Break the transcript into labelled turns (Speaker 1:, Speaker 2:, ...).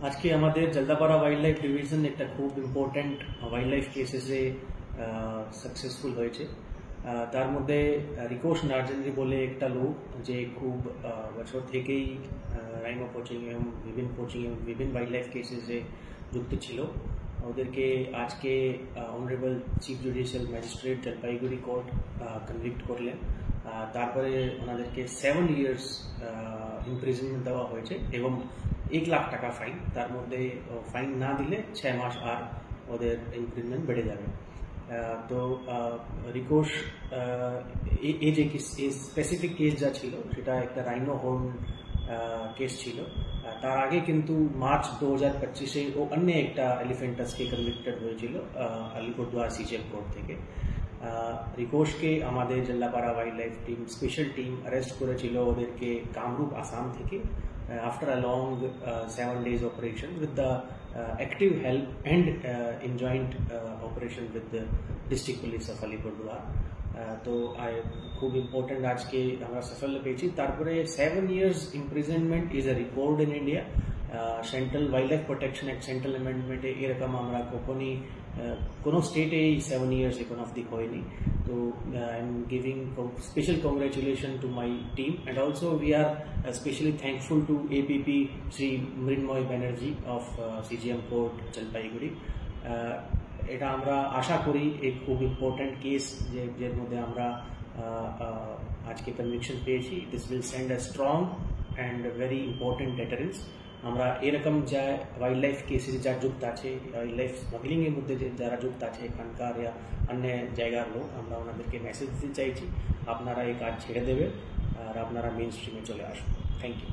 Speaker 1: আজকে আমাদের Jaldapara wild life division একটা খুব ইম্পর্টেন্ট ওয়াইল্ড লাইফ কেসেসে সাকসেসফুল হয়েছে। তার মধ্যে রিকোশ নার্জেন্দ্রি বলে একটা লোক যে খুব বছর থেকেই রাইনো কোচিং এবং বিভিন্ন ওয়াইল্ড লাইফ কেসেসে যুক্ত ছিল। ওদেরকে আজকে honourable chief judicial magistrate Jalpaiguri court convict করলেন। তারপরে ওনাদেরকে 7 years ইমপ্রিজনমেন্ট দেওয়া হয়েছে এবং 1 লাখ টাকা ফাইন। তার মধ্যে ফাইন না দিলে 6 মাস আর ওদের ইমপ্রিজনমেন্ট বেড়ে যাবে। তো রিকোশ এই যে স্পেসিফিক কেস যা ছিল সেটা একটা রাইনো হর্ন কেস ছিল। তার আগে কিন্তু মার্চ 2025-এ ও অন্য একটা এলিফেন্টাসকে কনভিক্টেড হয়েছিল আলিপুরদুয়ার সিজিএম কোর্ট থেকে। রিকোশকে আমাদের Jaldapara wild life team special team arrest করেছিল ওদেরকে কামরূপ আসাম থেকে after a long 7 days operation with the active help and in joint operation with the district police of Alipurduar. তো খুব ইম্পর্টেন্ট আজকে আমরা সাফল্য পেয়েছি। তারপরে 7 years imprisonment is a record in India. Central wild life protection act central অ্যামেন্ডমেন্টে এরকম আমরা কখনই কোনো স্টেটে 7 years এখন অবধি হয়নি। তো I am giving special congratulation to my team and also we are specially thankful to APP Shri Mrinmoy Banerjee of CGM court Jalpaiguri. এটা আমরা আশা করি এই খুব ইম্পর্টেন্ট কেস যের মধ্যে আমরা আজকে কনভিকশন পেয়েছি। This will send a strong and very important deterrence. আমরা এরকম যা ওয়াইল্ড লাইফ কেসে যা যুক্ত আছে, ওয়াইল্ড লাইফ স্মাগলিং এর মধ্যে যারা যুক্ত আছে এখানকার या অন্য জায়গার লোক, আমরা ওনাদেরকে মেসেজ দিতে চাইছি আপনারা এই কাজ ছেড়ে দেবে আর আপনারা মেইন স্ট্রিমে চলে আসুন। Thank you.